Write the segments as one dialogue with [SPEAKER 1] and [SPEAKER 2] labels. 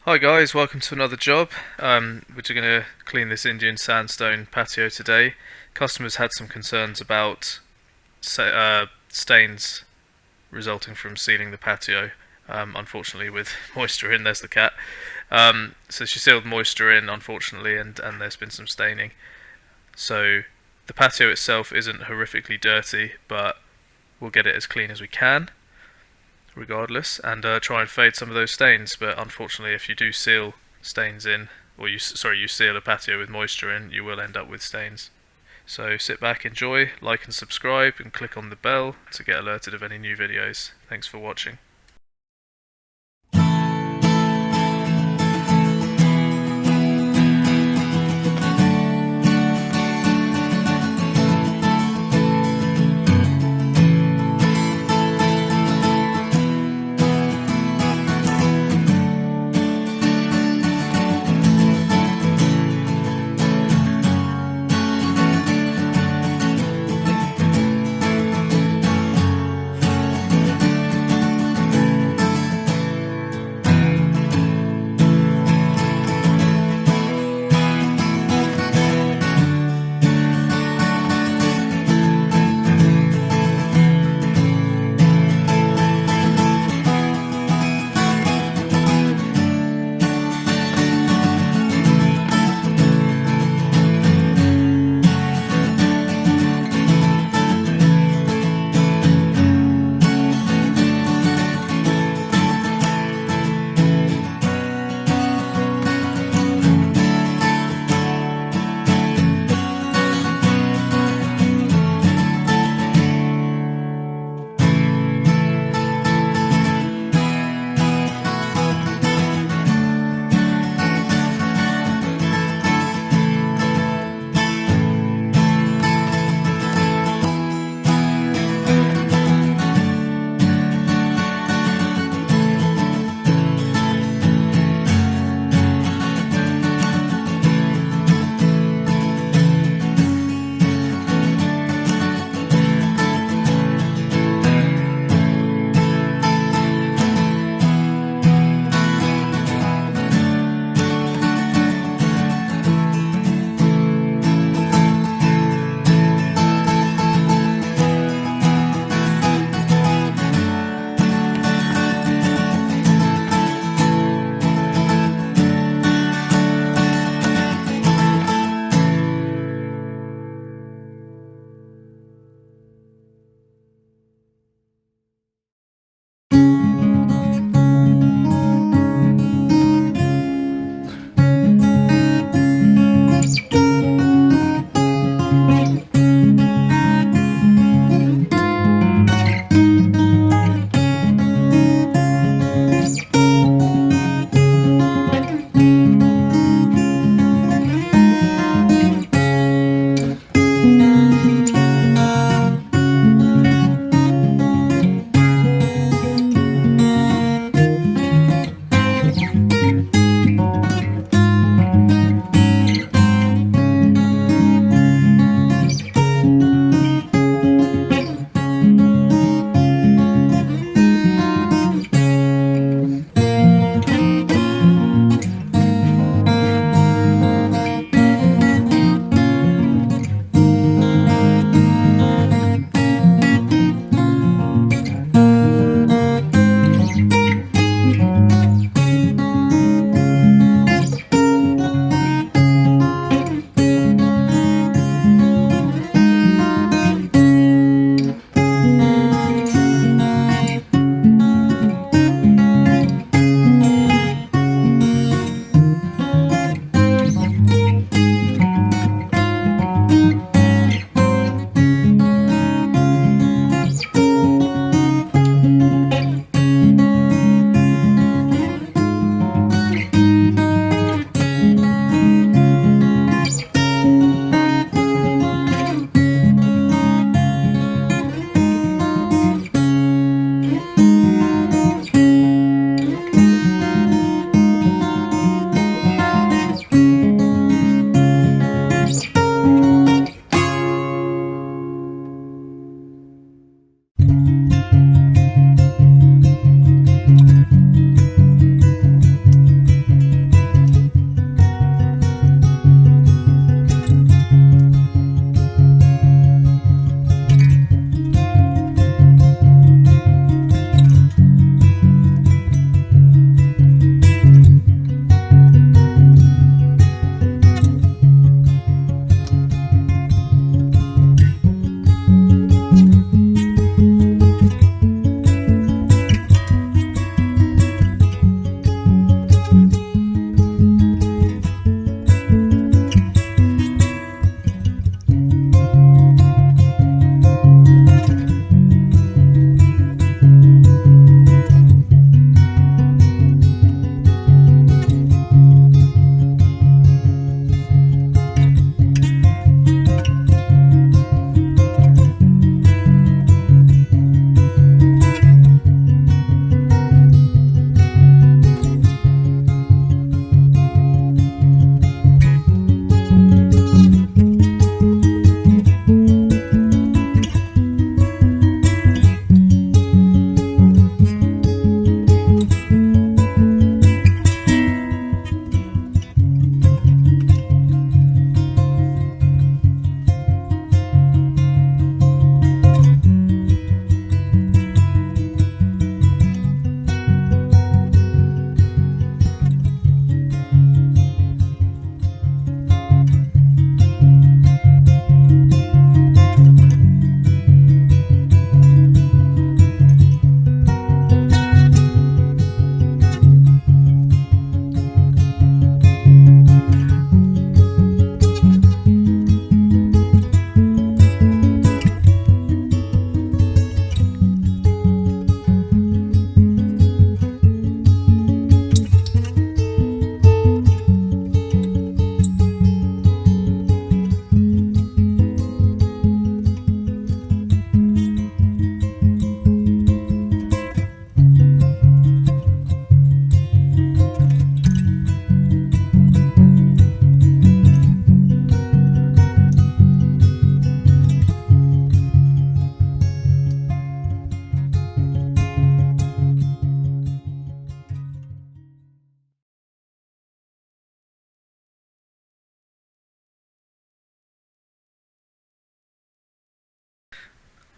[SPEAKER 1] Hi guys, welcome to another job. We're just going to clean this Indian Sandstone patio today. Customers had some concerns about stains resulting from sealing the patio. Unfortunately, with moisture in, there's the cat. So she sealed moisture in, unfortunately, and there's been some staining. So the patio itself isn't horrifically dirty, but we'll get it as clean as we can regardless, and try and fade some of those stains. But unfortunately, if you do seal stains in, or you seal a patio with moisture in, you will end up with stains. So sit back, enjoy, like and subscribe, and click on the bell to get alerted of any new videos. Thanks for watching.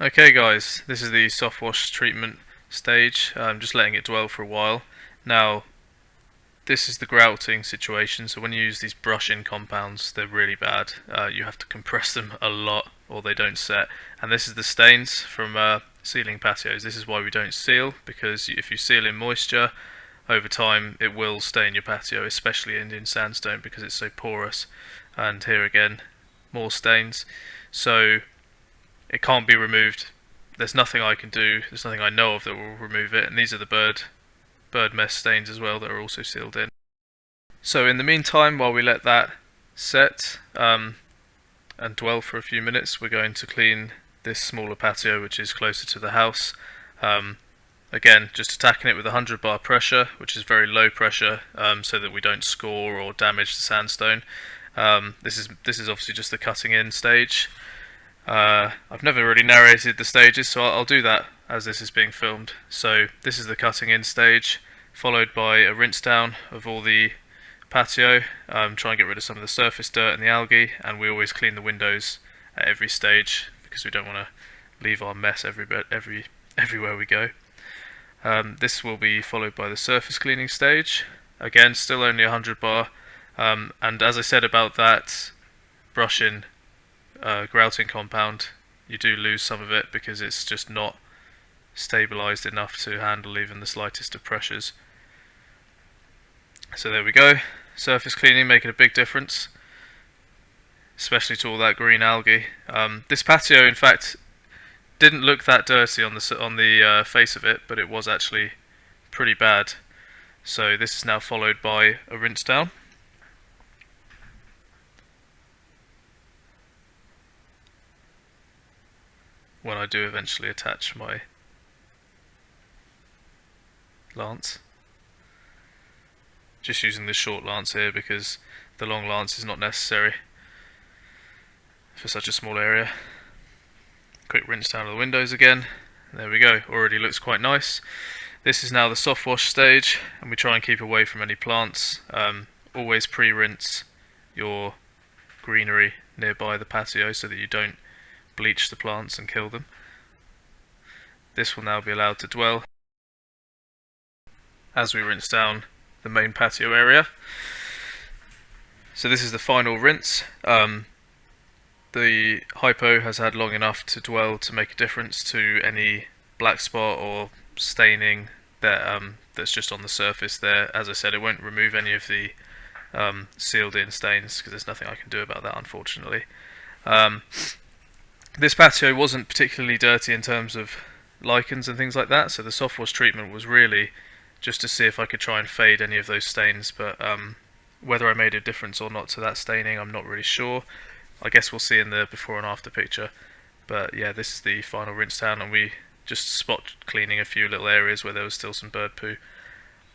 [SPEAKER 1] Okay guys, this is the soft wash treatment stage. I'm just letting it dwell for a while. Now, this is the grouting situation, so when you use these brush-in compounds, they're really bad. You have to compress them a lot or they don't set. And this is the stains from sealing patios. This is why we don't seal, because if you seal in moisture, over time it will stain your patio, especially Indian sandstone, because it's so porous. And here again, more stains. So it can't be removed. There's nothing I can do, there's nothing I know of that will remove it, and these are the bird mess stains as well that are also sealed in. So in the meantime, while we let that set and dwell for a few minutes, we're going to clean this smaller patio which is closer to the house. Again, just attacking it with 100 bar pressure, which is very low pressure, so that we don't score or damage the sandstone. This is obviously just the cutting in stage. I've never really narrated the stages, so I'll do that as this is being filmed. So this is the cutting in stage, followed by a rinse down of all the patio, try and get rid of some of the surface dirt and the algae, and we always clean the windows at every stage because we don't want to leave our mess everywhere we go. This will be followed by the surface cleaning stage, again still only 100 bar, and as I said about that brush-in grouting compound, you do lose some of it because it's just not stabilized enough to handle even the slightest of pressures. So there we go, surface cleaning making a big difference, especially to all that green algae. This patio in fact didn't look that dirty on the face of it, but it was actually pretty bad. So this is now followed by a rinse down. When I do eventually attach my lance. Just using the short lance here because the long lance is not necessary for such a small area. Quick rinse down of the windows again. There we go, already looks quite nice. This is now the soft wash stage, and we try and keep away from any plants. Always pre-rinse your greenery nearby the patio so that you don't bleach the plants and kill them. This will now be allowed to dwell as we rinse down the main patio area. So this is the final rinse. The hypo has had long enough to dwell to make a difference to any black spot or staining that that's just on the surface there. As I said, it won't remove any of the sealed in stains because there's nothing I can do about that, unfortunately. This patio wasn't particularly dirty in terms of lichens and things like that, so the soft wash treatment was really just to see if I could try and fade any of those stains, but whether I made a difference or not to that staining, I'm not really sure. I guess we'll see in the before and after picture. But yeah, this is the final rinse down, and we just spot cleaning a few little areas where there was still some bird poo.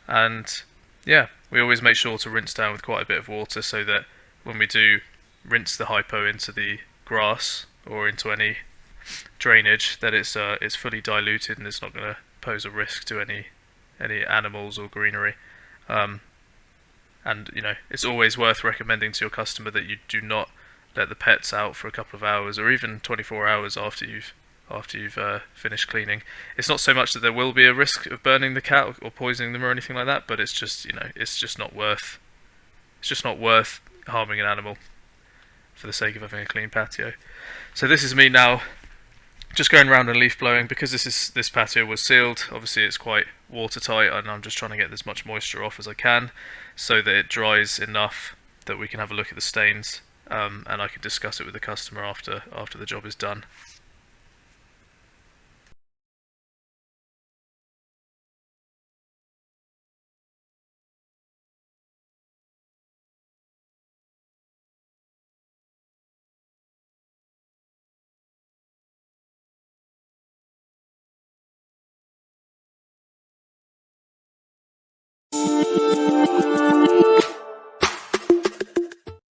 [SPEAKER 1] And yeah, we always make sure to rinse down with quite a bit of water so that when we do rinse the hypo into the grass or into any drainage, that it's fully diluted and it's not going to pose a risk to any animals or greenery. And you know, it's always worth recommending to your customer that you do not let the pets out for a couple of hours or even 24 hours after you've finished cleaning. It's not so much that there will be a risk of burning the cat or poisoning them or anything like that, but it's just, you know, it's just not worth harming an animal for the sake of having a clean patio. So this is me now just going around and leaf blowing. Because this patio was sealed, obviously it's quite watertight, and I'm just trying to get as much moisture off as I can so that it dries enough that we can have a look at the stains, and I can discuss it with the customer after the job is done.